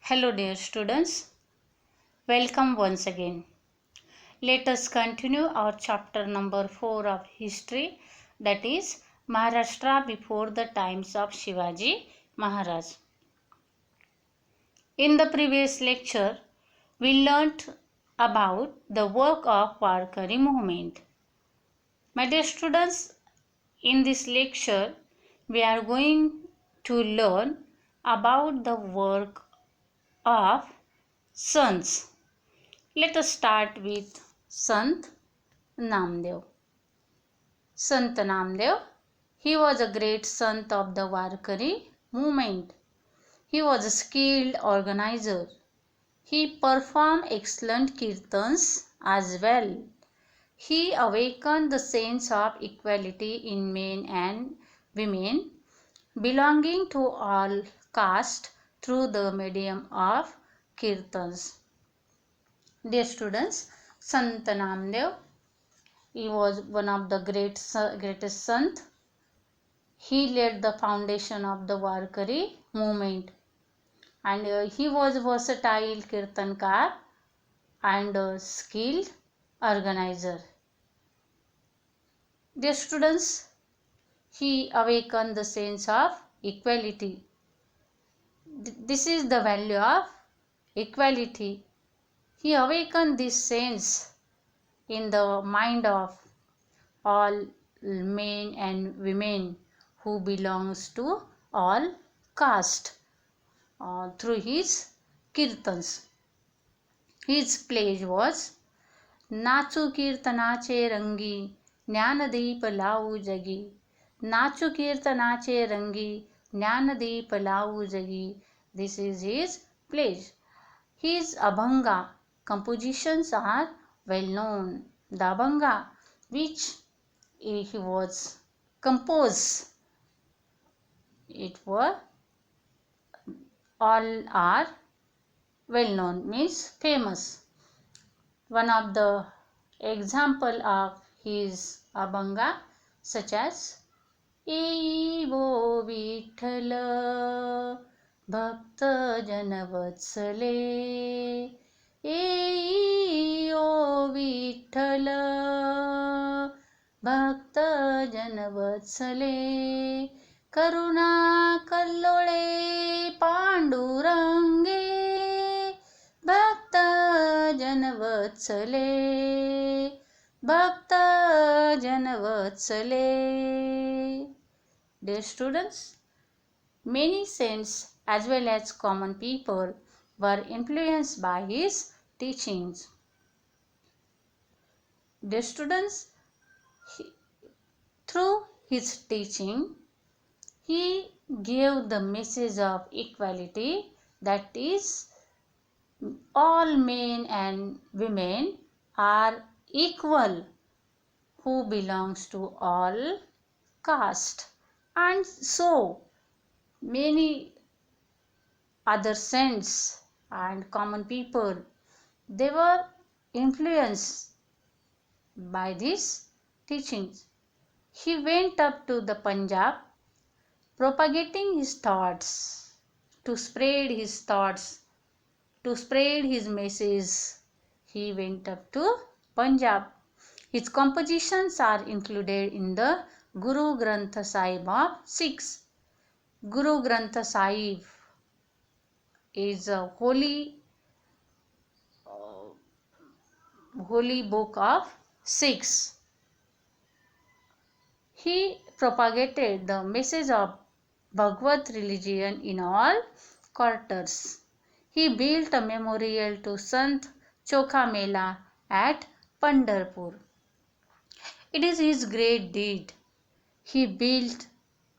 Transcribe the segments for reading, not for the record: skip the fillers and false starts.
Hello, dear students. Welcome once again. Let us continue our chapter number 4 of history, that is Maharashtra before the times of Shivaji Maharaj. In the previous lecture, we learnt about the work of Warkari movement. My dear students, in this lecture, we are going to learn about the work of sons. Let us start with Sant Namdev. Sant Namdev, he was a great sant of the Warkari movement. He was a skilled organizer. He performed excellent kirtans as well. He awakened the sense of equality in men and women belonging to all castes through the medium of kirtans. Dear students, Sant Namdev, he was one of the greatest sant. He laid the foundation of the Warkari movement, and he was versatile kirtankar and a skilled organizer. Dear students, he awakened the sense of equality. This is the value of equality. He awakened this sense in the mind of all men and women who belongs to all caste through his kirtans. His pledge was नाचू कीर्तनाचे रंगी ज्ञानदीप लावू जगी. नाचू कीर्तनाचे रंगी ज्ञानदीप लावू जगी. This is his pledge. His Abhanga compositions are well known. The Abhanga which he was composed, it were all are well known, means famous. One of the example of his Abhanga such as एवो विठ्ठल भक्त जनवत्सले. एई ओ विठ्ठल भक्त जनवत्सले. करुणा कल्लोळे पांडुरंगे भक्त जनवत्सले. भक्त जनवत्सले. Dear students, many saints as well as common people were influenced by his teachings. Dear students, through his teaching, he gave the message of equality, that is, all men and women are equal who belongs to all caste, and so many other saints and common people, they were influenced by these teachings. He went up to the Punjab propagating his thoughts, to spread his thoughts, to spread his message. He went up to Punjab. His compositions are included in the Guru Granth Sahib of Sikhs. Guru Granth Sahib is a holy book of Sikhs. He propagated the message of Bhagavad religion in all quarters. He built a memorial to Sant Chokha Mela at Pandharpur. It is his great deed. He built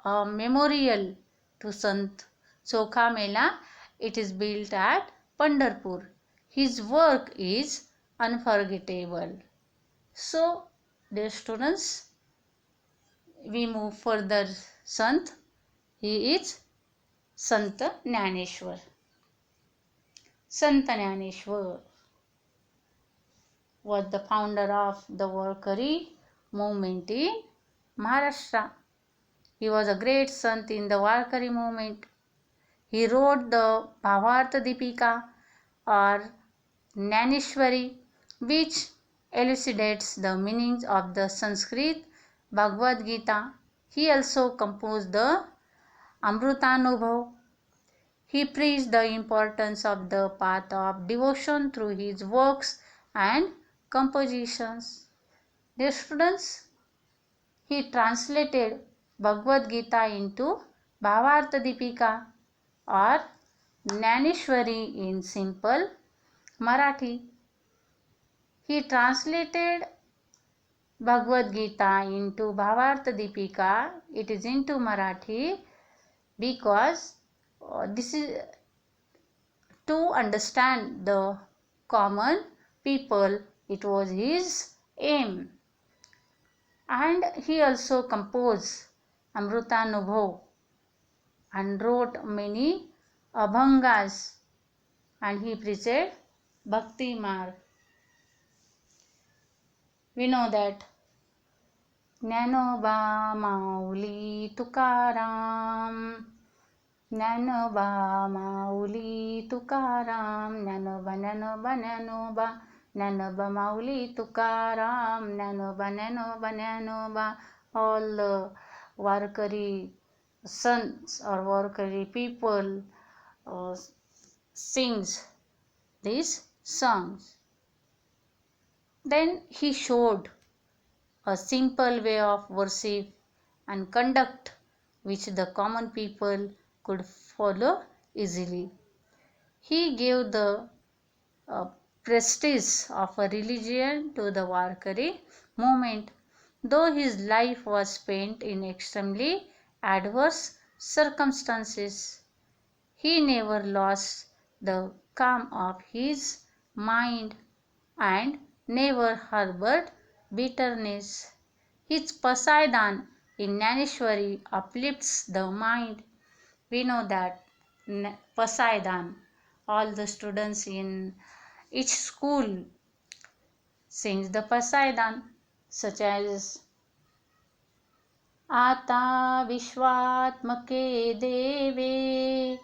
a memorial to Sant Chokha Mela. It is built at Pandharpur. His work is unforgettable. So, dear students, we move further. Sant, he is Sant Jnaneshwar. Sant Jnaneshwar was the founder of the Warkari movement in Maharashtra. He was a great sant in the Warkari movement. He wrote the Bhavartha Deepika or Jnaneshwari, which elucidates the meanings of the Sanskrit Bhagavad Gita. He also composed the Amrutanubhav. He preached the importance of the path of devotion through his works and compositions. Dear students, he translated Bhagavad Gita into Bhavartha Deepika or Jnaneshwari in simple Marathi. He translated Bhagavad Gita into Bhavartha Deepika, it is into Marathi, because this is to understand the common people. It was his aim. And he also composed Amrutanubhav and wrote many abhangas, and he preached Bhakti Marg. We know that Jnanoba Mauli Tukaram, Jnanoba Mauli Tukaram, Jnanoba Jnanoba Jnanoba, Jnanoba Mauli Tukaram, Jnanoba Jnanoba Jnanoba. All the Warkari sons or Warkari people sings these songs. Then he showed a simple way of worship and conduct which the common people could follow easily. He gave the prestige of a religion to the Warkari movement, though his life was spent in extremely adverse circumstances. He never lost the calm of his mind and never harbored bitterness. His Pasaidan in Jnaneshwari uplifts the mind. We know that Pasaidan, all the students in each school sings the Pasaidan, such as Ata Vishwatmake Deve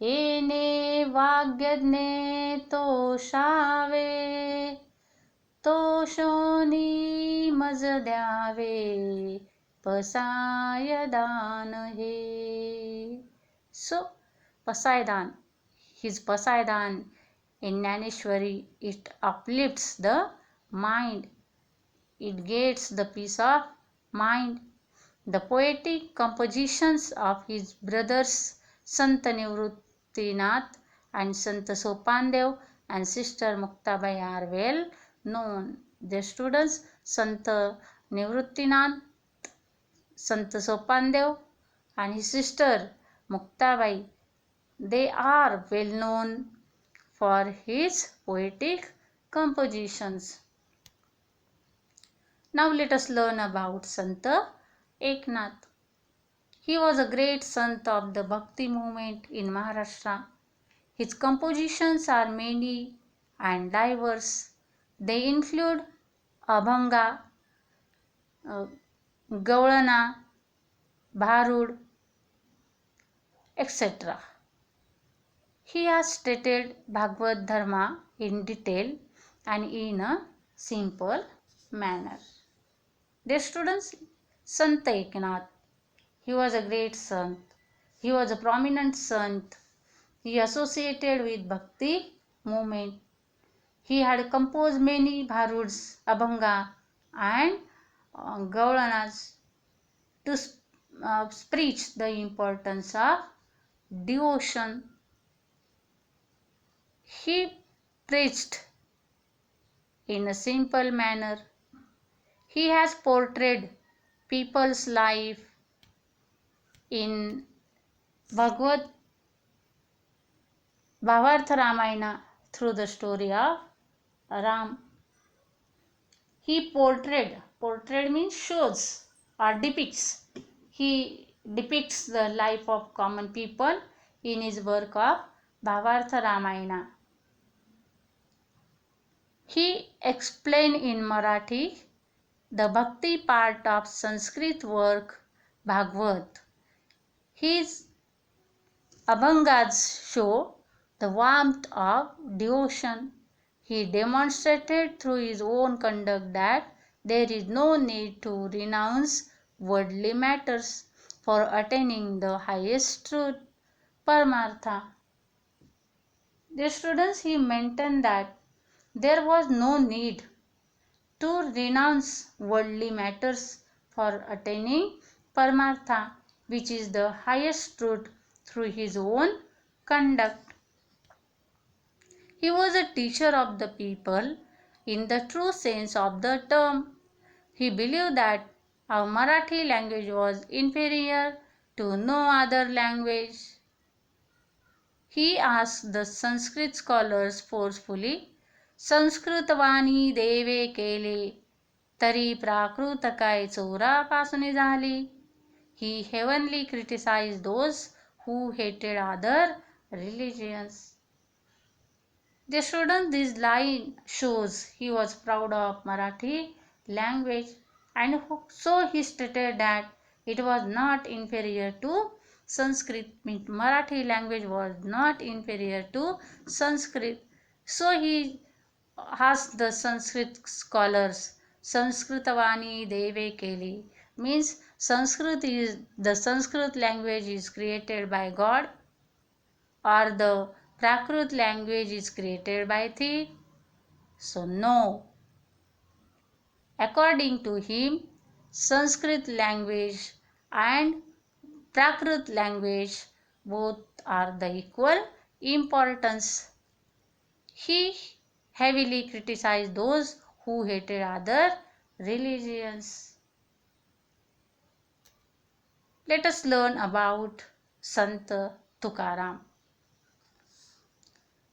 Ene Vagyajne Toshave Toshoni मज द्यावे Pasaidan hey. So Pasaidan, his Pasaidan in Jnaneshwari, it uplifts the mind, it gets the peace of mind. The poetic compositions of his brothers Sant Nivruttinath and Sant Sopandev and sister Muktabai are well known. The students Sant Nivruttinath, Sant Sopandev and his sister Muktabai, they are well known for his poetic compositions. Now let us learn about Sant Eknath. He was a great sant of the Bhakti movement in Maharashtra. His compositions are many and diverse. They include Abhanga, Gaulana, Bharud, etc. He has stated Bhagavad Dharma in detail and in a simple manner. Dear students, Sant Eknath, he was a great sant. He was a prominent sant. He associated with Bhakti movement. He had composed many Bharuds, Abhanga and Gaulanas to preach the importance of devotion. He preached in a simple manner. He has portrayed people's life in Bhagavad Bhavartha Ramayana through the story of Ram. He portrayed means shows or depicts. He depicts the life of common people in his work of Bhavartha Ramayana. He explained in Marathi the Bhakti part of Sanskrit work Bhagavad. His Abhangas show the warmth of devotion. He demonstrated through his own conduct that there is no need to renounce worldly matters for attaining the highest truth, Paramartha. The students, he maintained that there was no need to renounce worldly matters for attaining Paramartha, which is the highest truth, through his own conduct. He was a teacher of the people in the true sense of the term. He believed that our Marathi language was inferior to no other language. He asked the Sanskrit scholars forcefully, संस्कृतवाणी देवे केले तरी प्राकृत काय चोरापासून झाली. He heavily criticized those who hated other religions. The student, this line shows he was proud of Marathi language, and so he stated that it was not inferior to Sanskrit. Means Marathi language was not inferior to Sanskrit. So he asked the Sanskrit scholars, Sanskritavani deve keli, means the Sanskrit language is created by God, or the Prakrit language is created by thee? So no. According to him, Sanskrit language and Prakrit language both are the equal importance. He heavily criticized those who hated other religions. Let us learn about Sant Tukaram.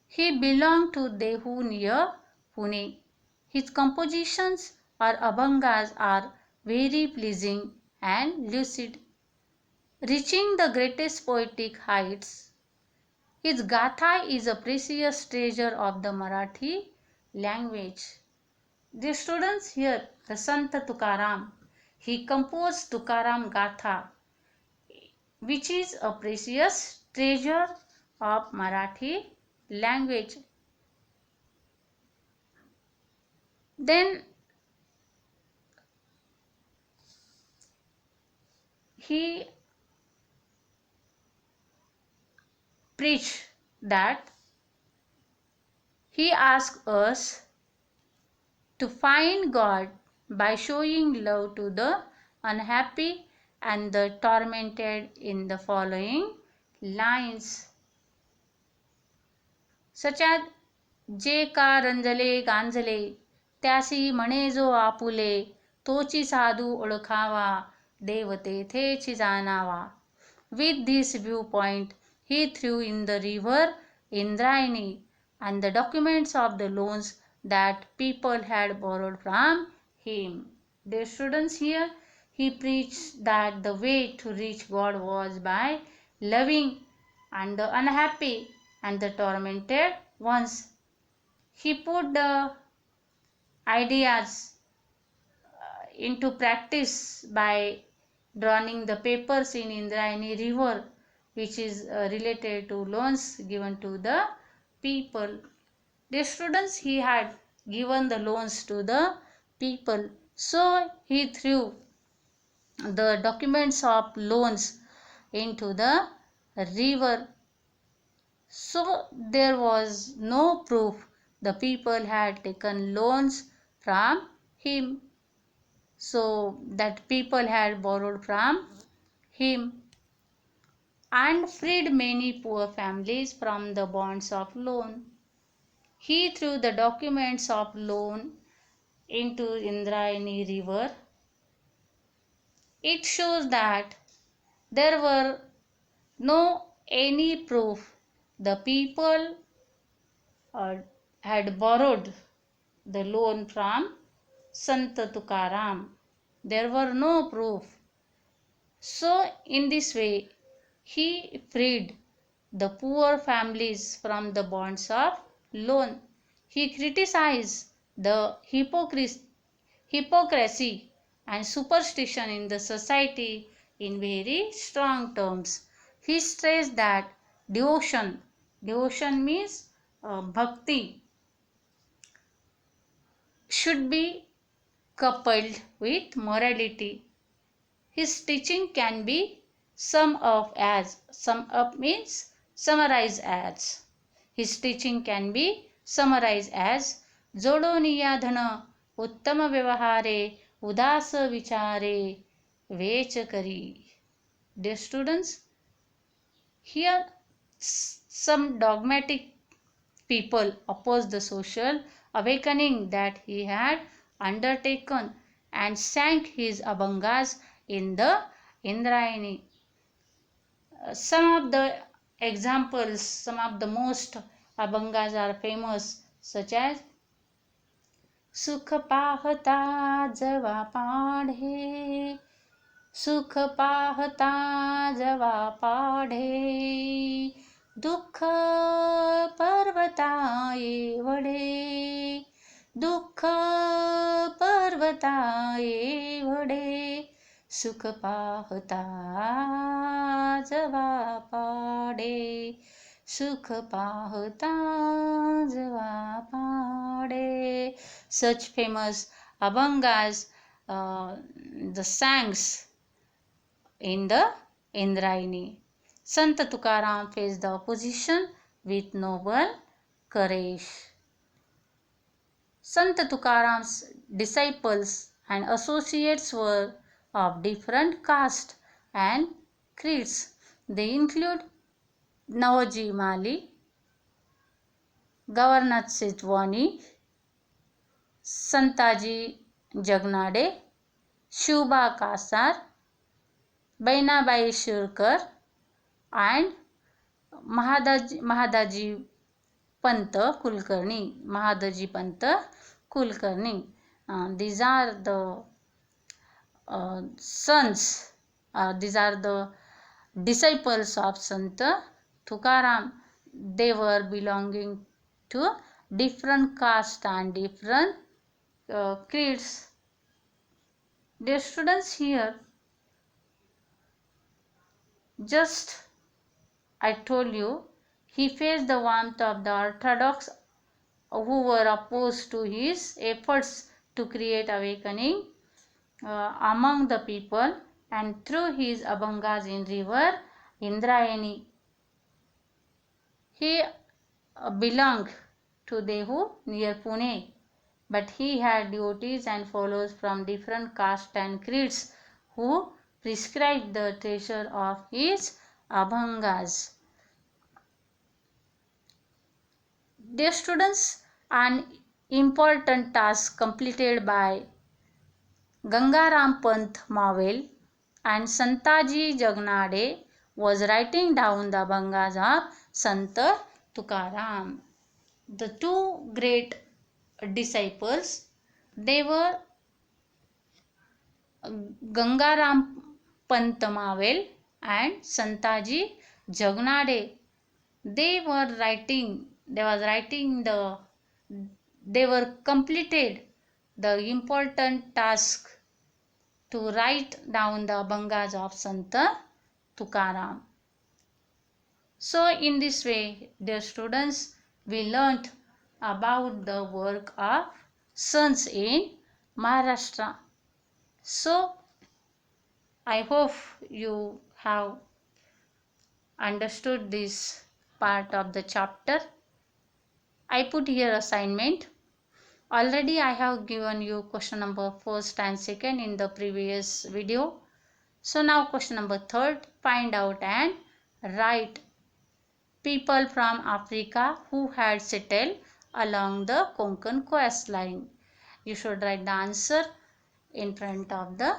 He belonged to Dehu near Pune. His compositions or abhangas are very pleasing and lucid, reaching the greatest poetic heights. His Gatha is a precious treasure of the Marathi language. The students hear the Sant Tukaram. He composed Tukaram Gatha, which is a precious treasure of Marathi language. Then he preached that he asked us to find God by showing love to the unhappy and the tormented in the following lines, such as जे का रंजले गांजले त्यासी म्हणे जो आपुले तोची साधू ओळखावा देव तेथेची जाणावा. With this viewpoint, he threw in the river Indrayani and the documents of the loans that people had borrowed from him. Dear students, here he preached that the way to reach God was by loving and the unhappy and the tormented ones. He put the ideas into practice by drowning the papers in Indrayani river, which is related to loans given to the people. The students, he had given the loans to the people, so he threw the documents of loans into the river. So there was no proof the people had taken loans from him, so that people had borrowed from him and freed many poor families from the bonds of loan. He threw the documents of loan into Indrayani river. It shows that there were no any proof the people had borrowed the loan from Sant Tukaram. There were no proof. So in this way he freed the poor families from the bonds of loan. He criticized the hypocrisy and superstition in the society in very strong terms. He stressed that devotion. Devotion means bhakti should be coupled with morality. His teaching can be sum up means summarize as. His teaching can be summarized as जोडो नियाधन उत्तम व्यवहारे उदास विचारे vetch करी. Dear students, here some dogmatic people oppose the social awakening that he had undertaken and sank his abhangas in the Indrayani. Some of the examples, some of the most abhangas are famous, such as सुख पाहता जवा पाढे, सुख पाहता जवा पाढे, दुःख पर्वताये वढे, दुःख पर्वताये वढे, सुख पाहता जवा पाढे, सुख पाहता जवा पाढे. Such famous abhangas, the sangs in the Indrayani. Sant Tukaram faced the opposition with noble courage. Sant Tukaram's disciples and associates were of different caste and creeds. They include Navaji Mali, Gavarnath Sitwani, Santaji Jagnade, Shubha Kasar, Bainabai Shurkar, and Mahadaji Panta Kulkarni. Mahadaji Panta Kulkarni. These are the sons, these are the disciples of Sant Tukaram. They were belonging to different caste and different creeds. Dear students, here just I told you he faced the warmth of the orthodox who were opposed to his efforts to create awakening among the people, and through his abhangas in river Indrayani. He belonged to Dehu near Pune, but he had devotees and followers from different castes and creeds who prescribed the treasure of his abhangas. Dear students, an important task completed by Gangaram Pant Mavel and Santaji Jagnade was writing down the abhangas of Sant Tukaram. The two great disciples, they were Gangaram Pant Mavel and Santaji Jagnade. They were completed the important task to write down the abhangas of Sant Tukaram. So in this way, dear students, we learnt about the work of sons in Maharashtra. So I hope you have understood this part of the chapter. I put here assignment. Already I have given you question number first and second in the previous video. So now question number third, find out and write people from Africa who had settled along the Konkan coastline. You should write the answer in front of the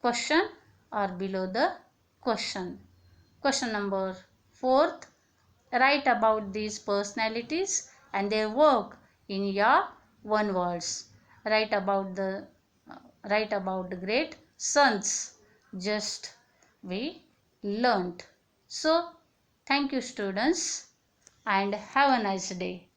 question or below the question. Question number fourth, write about these personalities and their work in your one words. Write about the great sons just we learnt. So thank you students and have a nice day.